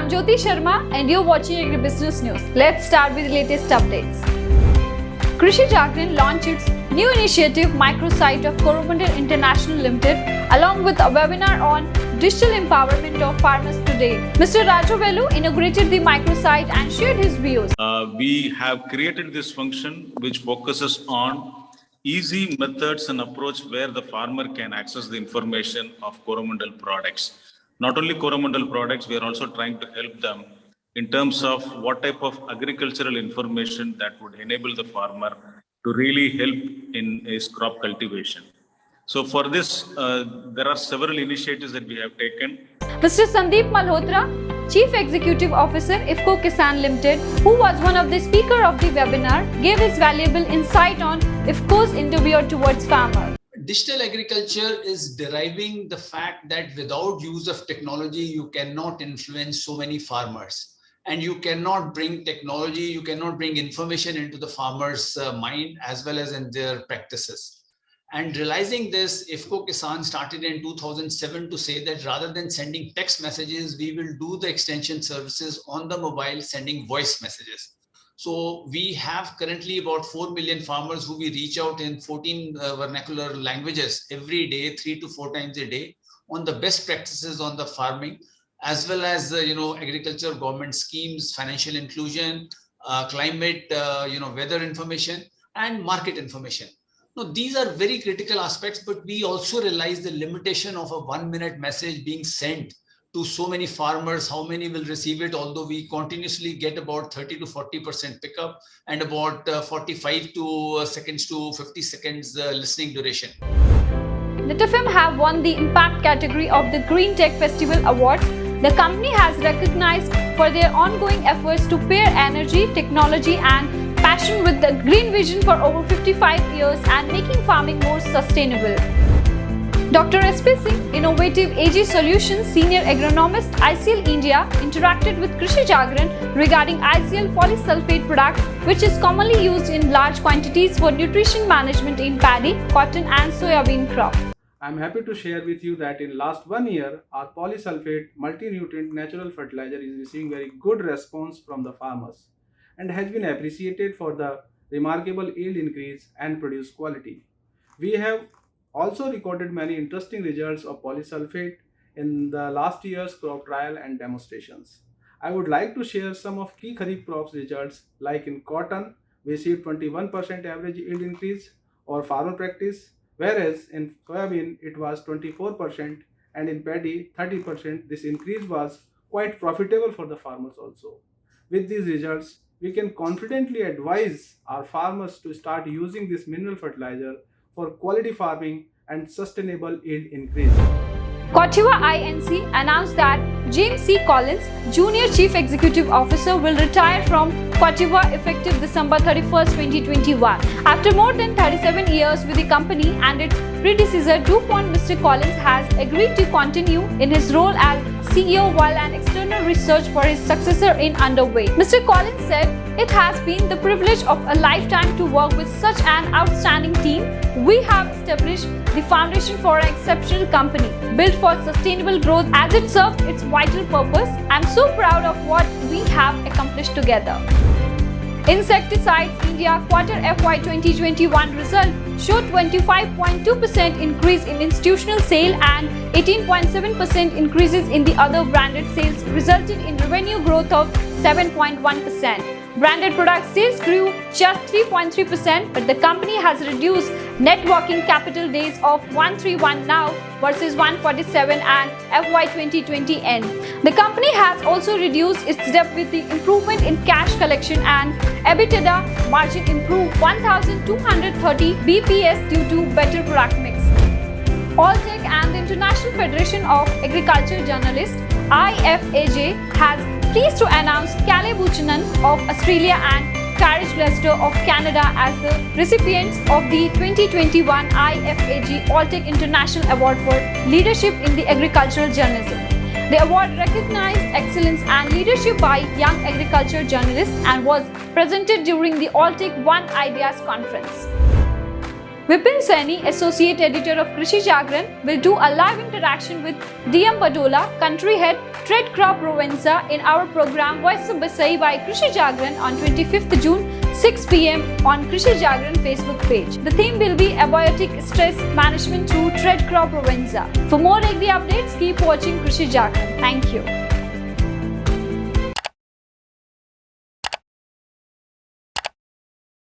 I'm Jyoti Sharma and you're watching Agribusiness News. Let's start with the latest updates. Krishi Jagran launched its new initiative Microsite of Coromandel International Limited along with a webinar on digital empowerment of farmers today. Mr. Rajavelu inaugurated the microsite and shared his views. We have created this function which focuses on easy methods and approach where the farmer can access the information of Coromandel products. Not only Coromandel products, we are also trying to help them in terms of what type of agricultural information that would enable the farmer to really help in his crop cultivation. So for this, there are several initiatives that we have taken. Mr. Sandeep Malhotra, Chief Executive Officer, IFFCO Kisan Limited, who was one of the speakers of the webinar, gave his valuable insight on IFFCO's endeavor towards farmers. Digital agriculture is deriving the fact that without use of technology, you cannot influence so many farmers. And you cannot bring technology, you cannot bring information into the farmer's mind as well as in their practices. And realizing this, IFFCO Kisan started in 2007 to say that rather than sending text messages, we will do the extension services on the mobile, sending voice messages. So we have currently about 4 million farmers who we reach out in 14 vernacular languages every day, 3 to 4 times a day, on the best practices on the farming, as well as agriculture government schemes, financial inclusion, climate, weather information, and market information. Now, these are very critical aspects, but we also realize the limitation of a 1-minute message being sent to so many farmers, how many will receive it, although we continuously get about 30 to 40% pickup and about 45 seconds to 50 seconds listening duration. Netafim have won the Impact category of the Green Tech Festival Awards. The company has recognized for their ongoing efforts to pair energy, technology and passion with the green vision for over 55 years and making farming more sustainable. Dr. S.P. Singh, Innovative AG Solutions Senior Agronomist, ICL India, interacted with Krishi Jagran regarding ICL polysulphate product, which is commonly used in large quantities for nutrition management in paddy, cotton and soybean crop. I am happy to share with you that in last 1 year, our polysulphate multi-nutrient natural fertilizer is receiving very good response from the farmers and has been appreciated for the remarkable yield increase and produce quality. We have also recorded many interesting results of polysulphate in the last year's crop trial and demonstrations. I would like to share some of key Kharif crops results, like in cotton, we received 21% average yield increase or farmer practice, whereas in soybean it was 24% and in paddy 30%. This increase was quite profitable for the farmers also. With these results, we can confidently advise our farmers to start using this mineral fertilizer for quality farming and sustainable yield increase. Corteva Inc. announced that James C. Collins, Junior Chief Executive Officer, will retire from Corteva effective December 31, 2021. After more than 37 years with the company and its predecessor DuPont, Mr. Collins has agreed to continue in his role as CEO while an external research for his successor is underway. Mr. Collins said, "It has been the privilege of a lifetime to work with such an outstanding team. We have established the foundation for an exceptional company, built for sustainable growth as it serves its vital purpose. I'm so proud of what we have accomplished together." Insecticides India quarter FY 2021 result showed 25.2% increase in institutional sale and 18.7% increases in the other branded sales, resulted in revenue growth of 7.1%. Branded product sales grew just 3.3%, but the company has reduced net working capital days of 131 now versus 147 and FY 2020 end. The company has also reduced its debt with the improvement in cash collection, and EBITDA margin improved 1,230 BPS due to better product mix. Alltech and the International Federation of Agriculture Journalists IFAJ has pleased to announce Caleb Buchanan of Australia and Carriage Lester of Canada as the recipients of the 2021 IFAG Alltech International Award for Leadership in the Agricultural Journalism. The award recognized excellence and leadership by young agriculture journalists and was presented during the Alltech One Ideas Conference. Vipin Saini, Associate Editor of Krishi Jagran, will do a live interaction with DM Badola, Country Head, Trade Crop Provenza in our program Voice of Basai by Krishi Jagran on 25th June, 6 p.m. on Krishi Jagran Facebook page. The theme will be Abiotic Stress Management through Trade Crop Provenza. For more agri updates, keep watching Krishi Jagran. Thank you.